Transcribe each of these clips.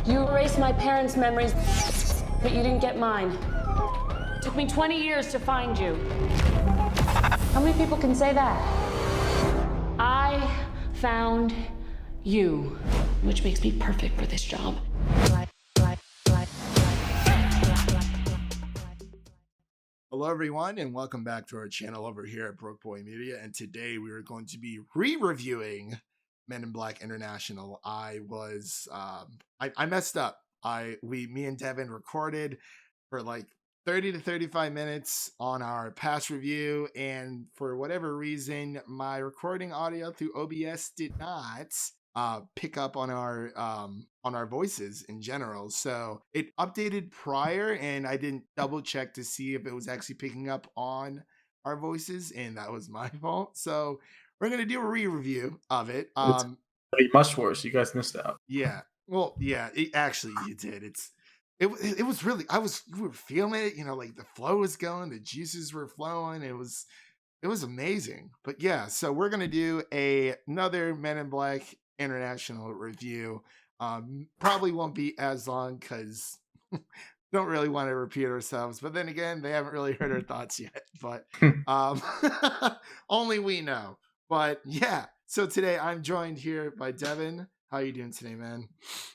You erased my parents' memories, but you didn't get mine. It took me 20 years to find you. How many people can say that? I found you, which makes me perfect for this job. Hello everyone, and welcome back to our channel over here at Broke Boy Media. And today we are going to be re-reviewing Men in Black International. I messed up. Me and Devin recorded for like 30 to 35 minutes on our past review, and for whatever reason, my recording audio through OBS did not pick up on our voices in general. So it updated prior, and I didn't double check to see if it was actually picking up on our voices, and that was my fault. So we're gonna do a re-review of it. It's much worse. You guys missed out. Yeah. Well, yeah, actually you did. It was really, you were feeling it, like the flow was going, the juices were flowing. It was amazing. But yeah, so we're gonna do another Men in Black International review. Probably won't be as long because don't really want to repeat ourselves, but then again, they haven't really heard our thoughts yet, but only we know. But yeah, so today I'm joined here by Devin. How you doing today, man?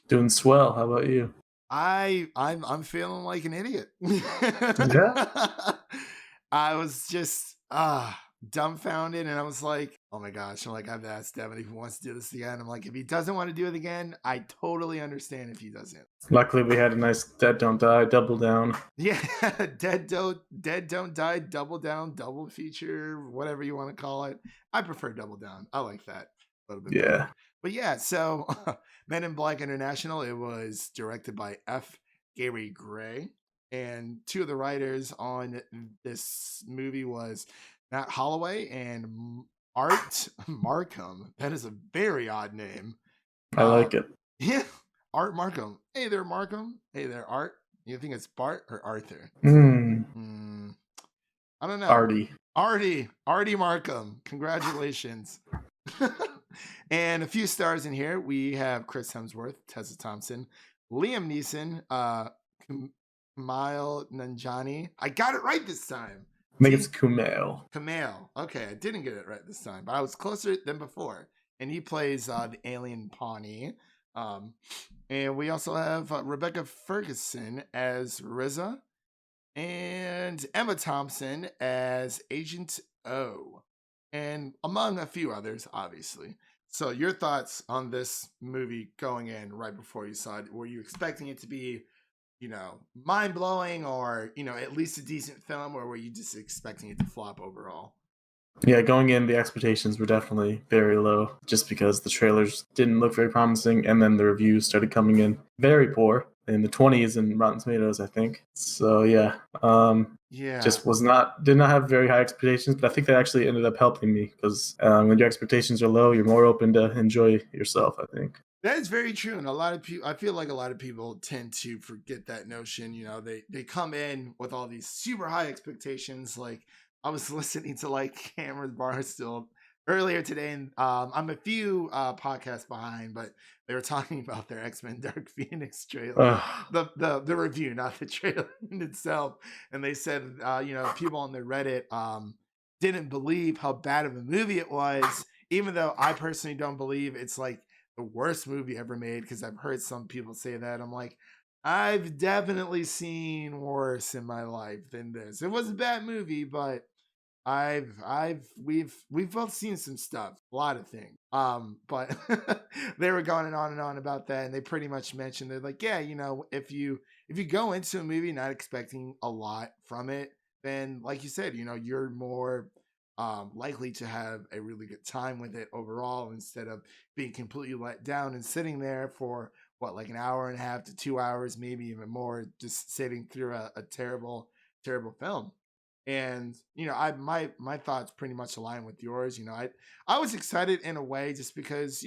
Doing swell. How about you? I'm feeling like an idiot. Yeah. I was just dumbfounded, and I was like, oh my gosh. I'm like, I've asked Devin if he wants to do this again. I'm like, if he doesn't want to do it again, I totally understand if he doesn't. Luckily we had a nice Dead Don't Die double down. Yeah, Dead Don't Die double down, double feature, whatever you want to call it. I prefer double down. I like that a little bit Yeah. better. But yeah, so Men in Black International, it was directed by F. Gary Gray. And two of the writers on this movie was Matt Holloway and Art Markham. That is a very odd name. I like it. Yeah, Art Markham. Hey there, Markham. Hey there, Art. You think it's Bart or Arthur? I don't know. Artie Markham. Congratulations. And a few stars in here. We have Chris Hemsworth, Tessa Thompson, Liam Neeson, Kumail Nanjiani. I got it right this time. I think it's Kumail. Kumail. Okay, I didn't get it right this time, but I was closer than before. And he plays the alien Pawnee. And we also have Rebecca Ferguson as Riza and Emma Thompson as Agent O, and among a few others, obviously. So your thoughts on this movie going in right before you saw it? Were you expecting it to be, mind-blowing, or, at least a decent film, or were you just expecting it to flop overall? Yeah, going in, the expectations were definitely very low just because the trailers didn't look very promising, and then the reviews started coming in very poor, in the 20s in Rotten Tomatoes, I think. So yeah, just did not have very high expectations, but I think that actually ended up helping me because when your expectations are low, you're more open to enjoy yourself, I think. That is very true, and a lot of people, I feel like a lot of people tend to forget that notion. They come in with all these super high expectations. Like, I was listening to like Cameron Barstool earlier today, and I'm a few podcasts behind, but they were talking about their X-Men Dark Phoenix trailer, the review, not the trailer in itself. And they said, people on the Reddit didn't believe how bad of a movie it was, even though I personally don't believe it's like the worst movie ever made, because I've heard some people say that. I'm like, I've definitely seen worse in my life than this. It was a bad movie, but we've both seen some stuff, a lot of things. But they were going on and on about that, and they pretty much mentioned, they're like, yeah, if you go into a movie not expecting a lot from it, then like you said, you're more likely to have a really good time with it overall, instead of being completely let down and sitting there for like an hour and a half to 2 hours, maybe even more, just sitting through a terrible film. And my thoughts pretty much align with yours. I was excited in a way, just because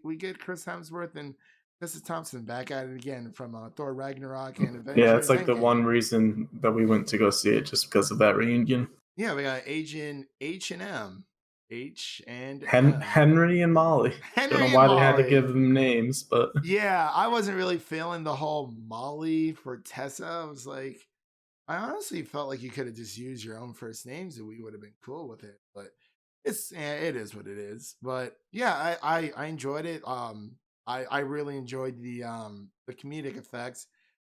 we get Chris Hemsworth and Tessa Thompson back at it again from Thor Ragnarok and Avengers. Yeah, it's like the one reason that we went to go see it, just because of that reunion. Yeah, we got Agent H&M. H and M. Henry and Molly. Don't know Henry and why they had to Molly. give them names, but Yeah, I wasn't really feeling the whole Molly for Tessa. I was like, I honestly felt like you could have just used your own first names and we would have been cool with it. But it is what it is. But yeah, I enjoyed it. I really enjoyed the comedic effects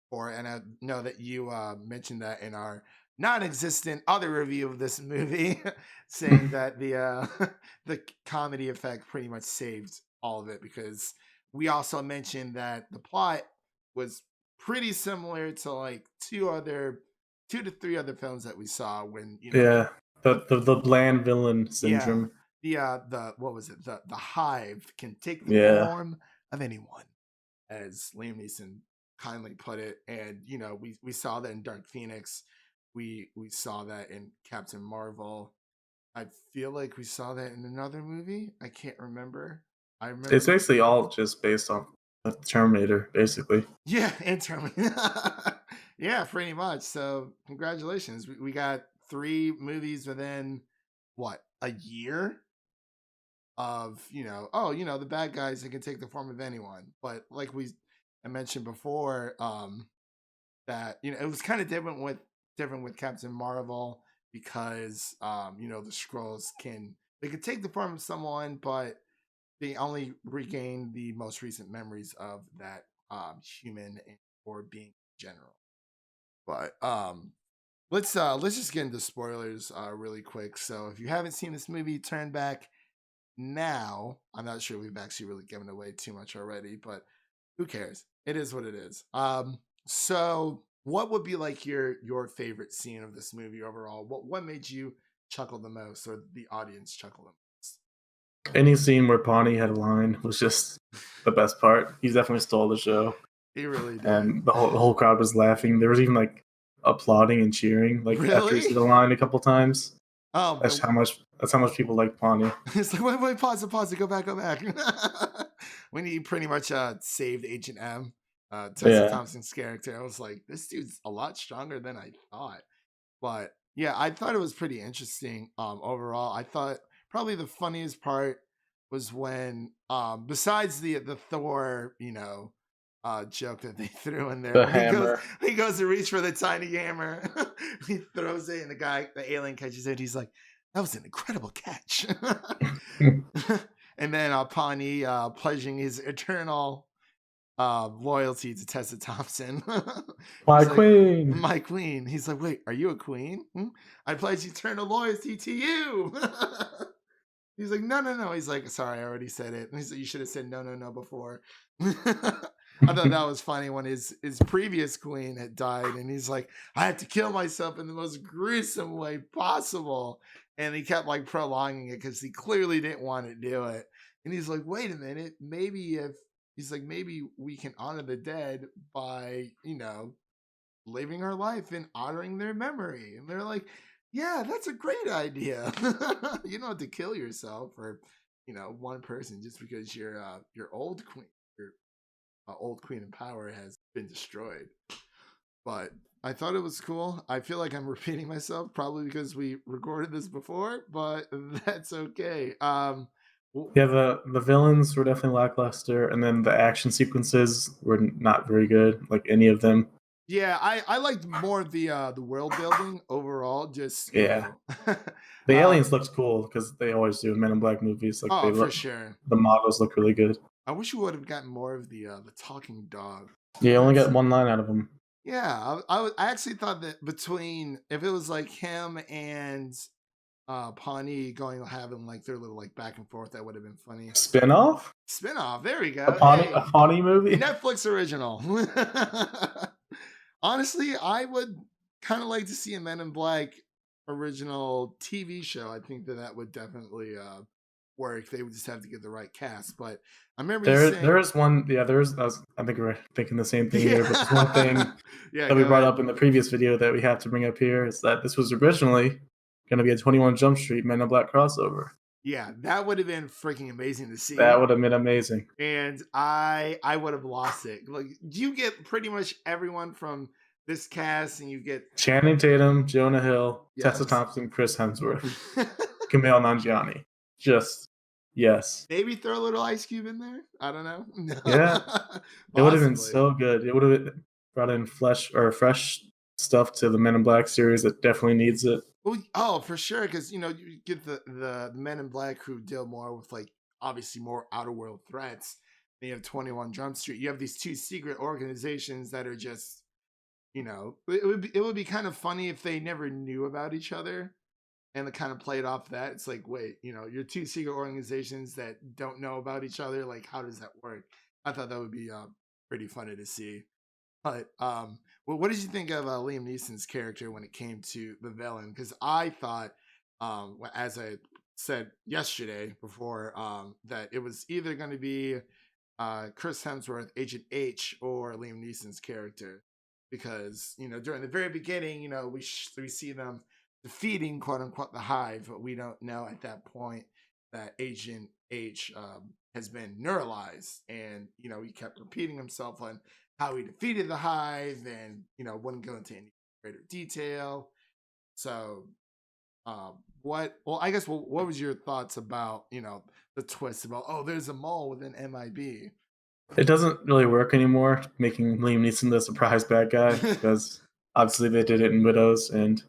for it, and I know that you mentioned that in our non-existent other review of this movie, saying that the comedy effect pretty much saved all of it, because we also mentioned that the plot was pretty similar to like two to three other films that we saw when yeah, the bland villain yeah syndrome. the what was it, the hive can take the Yeah, form of anyone, as Liam Neeson kindly put it. And we saw that in Dark Phoenix, we saw that in Captain Marvel. I feel like we saw that in another movie. I can't remember. I remember. it's basically all just based off of Terminator, basically. Yeah, and Terminator. Yeah, pretty much. So congratulations. We got 3 movies within what, a year of, the bad guys that can take the form of anyone. But like I mentioned before, that it was kind of different with Captain Marvel, because the Skrulls they can take the form of someone, but they only regain the most recent memories of that human or being in general. But let's just get into spoilers really quick. So if you haven't seen this movie, turn back now. I'm not sure we've actually really given away too much already, but who cares? It is what it is. So what would be like your favorite scene of this movie overall? What made you chuckle the most, or the audience chuckle the most? Any scene where Pawnee had a line was just the best part. He definitely stole the show, He really did. and the whole crowd was laughing. There was even like applauding and cheering, like after he Really? said the line a couple times. Oh, That's how much people like Pawnee. it's like, wait, pause it, go back. When he pretty much saved H&M, Tessa Yeah, Thompson's character, I was like, this dude's a lot stronger than I thought. But yeah, I thought it was pretty interesting overall. I thought probably the funniest part was when, besides the Thor, joke that they threw in there, the when hammer. he goes to reach for the tiny hammer, he throws it, and the alien catches it. He's like, that was an incredible catch. And then Pawnee pledging his eternal loyalty to Tessa Thompson. My He's like, queen. my queen. He's like, wait, are you a queen? I pledge eternal loyalty to you. He's like, no. He's like, sorry, I already said it. And he's like, you should have said no before. I thought that was funny when his previous queen had died, and he's like, I had to kill myself in the most gruesome way possible. And he kept like prolonging it because he clearly didn't want to do it. And he's like, wait a minute, maybe we can honor the dead by, living our life and honoring their memory. And they're like, yeah, that's a great idea. You don't have to kill yourself, or one person, just because your old queen, your old queen in power has been destroyed. But I thought it was cool. I feel like I'm repeating myself, probably because we recorded this before, but that's okay. Yeah, the villains were definitely lackluster, and then the action sequences were not very good, like any of them. Yeah, I liked more of the world building overall. Just Yeah, the aliens looked cool because they always do in Men in Black movies. Like oh, they for look, sure. the models look really good. I wish we would have gotten more of the talking dog. Yeah, you only got one line out of them. Yeah, I actually thought that between, if it was like him and Pawnee having like their little like back and forth, that would have been funny. Spin-off? There we go. A Pawnee movie? Netflix original. Honestly, I would kind of like to see a Men in Black original TV show. I think that would definitely work. They would just have to get the right cast. But I remember there is one. Yeah, I think we're thinking the same thing here. But there's one thing that we brought up in the previous video that we have to bring up here is that this was originally going to be a 21 Jump Street Men in Black crossover. Yeah, that would have been freaking amazing to see. That would have been amazing. And I would have lost it. Like, you get pretty much everyone from this cast, and you get Channing Tatum, Jonah Hill, Tessa Thompson, Chris Hemsworth, Kumail Nanjiani. just yes. Maybe throw a little Ice Cube in there. I don't know. Yeah, it would have been Possibly. so good. It would have brought in fresh stuff to the Men in Black series that definitely needs it. Well, oh, for sure, because you get the Men in Black who deal more with like obviously more outer world threats. Then you have 21 Jump Street. You have these two secret organizations that are just it would be kind of funny if they never knew about each other and they kind of played off that. It's like, wait, you're two secret organizations that don't know about each other. Like, how does that work? I thought that would be pretty funny to see. But well, what did you think of Liam Neeson's character when it came to the villain? Because I thought, as I said yesterday before, that it was either going to be Chris Hemsworth, Agent H, or Liam Neeson's character, because during the very beginning, we see them defeating quote unquote the Hive, but we don't know at that point that Agent H has been neuralized, and he kept repeating himself on how he defeated the Hive, and wouldn't go into any greater detail. So, what was your thoughts about the twist about, oh, there's a mole within MIB? It doesn't really work anymore, making Liam Neeson the surprise bad guy, because obviously they did it in Widows, and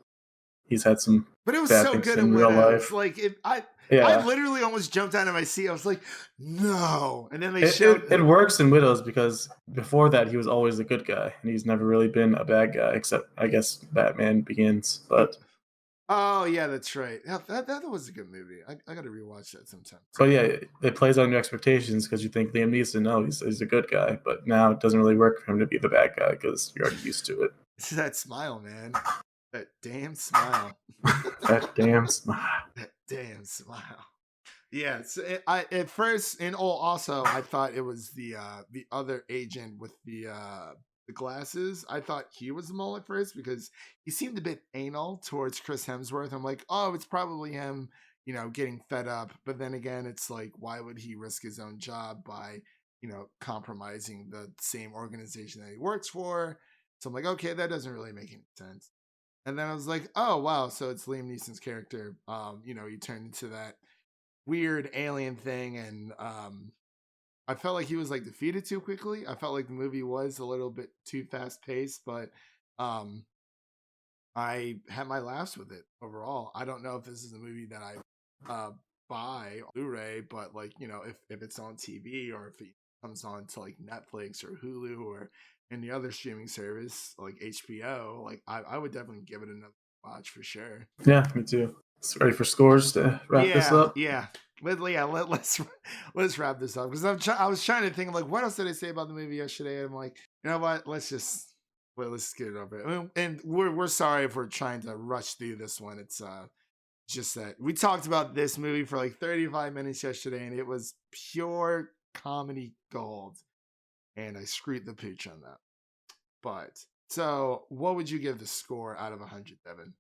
he's had some But it was bad so things good in in real Widows. life. Like I Yeah, literally almost jumped out of my seat. I was like, no. And then they it, showed it, it works in Widows because before that he was always a good guy, and he's never really been a bad guy, except I guess Batman Begins. Oh yeah, that's right. Yeah, that was a good movie. I got to rewatch that sometime. But yeah, it plays on your expectations because you think Liam Neeson, no, he's a good guy, but now it doesn't really work for him to be the bad guy because you're already used to it. It's that smile, man. That damn smile. That damn smile. That damn smile. Yeah, so I at first, and also I thought it was the other agent with the glasses. I thought he was the mole at first because he seemed a bit anal towards Chris Hemsworth. I'm like, oh, it's probably him, getting fed up. But then again, it's like, why would he risk his own job by compromising the same organization that he works for? So I'm like, okay, that doesn't really make any sense. And then I was like, oh wow, so it's Liam Neeson's character. He turned into that weird alien thing, and I felt like he was like defeated too quickly. I felt like the movie was a little bit too fast paced, but um I had my laughs with it overall. I don't know if this is a movie that I buy on Blu-ray, but like, if it's on TV or if it comes on to like Netflix or Hulu or any other streaming service like HBO, like I would definitely give it another watch for sure. Yeah, me too. It's ready for scores to wrap this Yeah, up. yeah. Let's wrap this up because I was trying to think like what else did I say about the movie yesterday? And I'm like, you know what? Let's get it over. And we're sorry if we're trying to rush through this one. It's just that we talked about this movie for like 35 minutes yesterday, and it was pure comedy gold. And I screwed the pooch on that. But so, what would you give the score out of 100, Devin?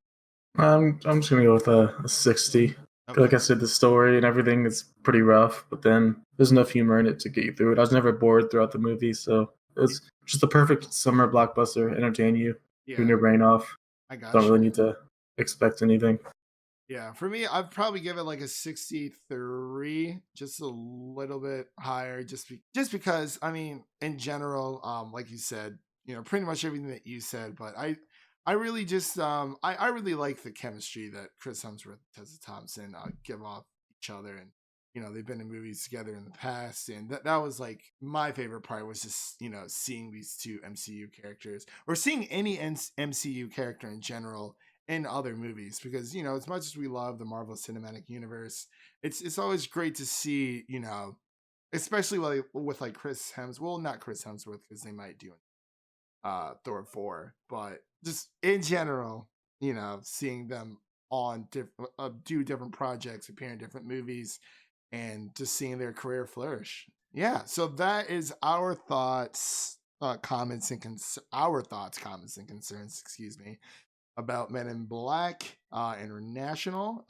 I'm just gonna go with a 60. Okay. Like I said, the story and everything is pretty rough, but then there's enough humor in it to get you through it. I was never bored throughout the movie, so it was just the perfect summer blockbuster. Entertain you, turn your brain off. I got Don't you. really need to expect anything. Yeah, for me, I'd probably give it like a 63, just a little bit higher, just because I mean, in general, like you said, pretty much everything that you said, but I really just I really like the chemistry that Chris Hemsworth and Tessa Thompson give off each other, and they've been in movies together in the past, and that was like my favorite part was just seeing these two MCU characters or seeing any MCU character in general in other movies, because as much as we love the Marvel Cinematic Universe, it's always great to see especially with like Chris Hemsworth, well, not Chris Hemsworth because they might do Thor 4, but just in general, seeing them on do different projects, appear in different movies, and just seeing their career flourish. Yeah, so that is our thoughts, comments, and comments, and concerns. Excuse me, about Men in Black International.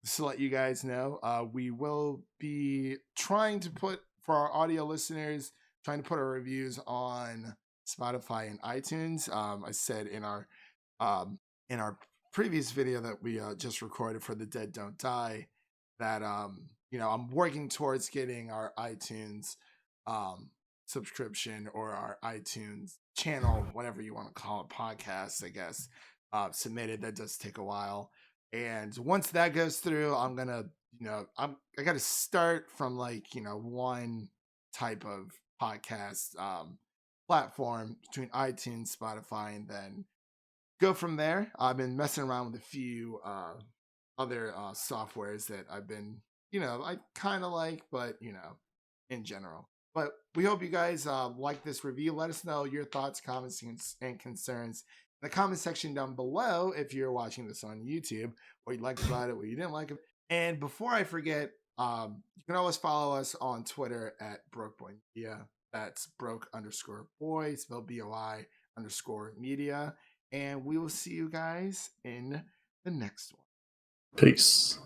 Just to let you guys know, we will be trying to put for our audio listeners, trying to put our reviews on Spotify and iTunes. I said in our previous video that we just recorded for The Dead Don't Die, that I'm working towards getting our iTunes subscription, or our iTunes channel, whatever you want to call it, podcast, I guess, submitted. That does take a while. And once that goes through, I'm gonna, I gotta start from like, one type of podcast platform between iTunes, Spotify, and then go from there. I've been messing around with a few other softwares that I've been, I kind of like, but in general. But we hope you guys like this review. Let us know your thoughts, comments, and concerns in the comment section down below if you're watching this on YouTube, what you liked about it, what you didn't like it. And before I forget, you can always follow us on Twitter at BrokeBoyMedia. That's broke_boy, spelled BOI_media. And we will see you guys in the next one. Peace.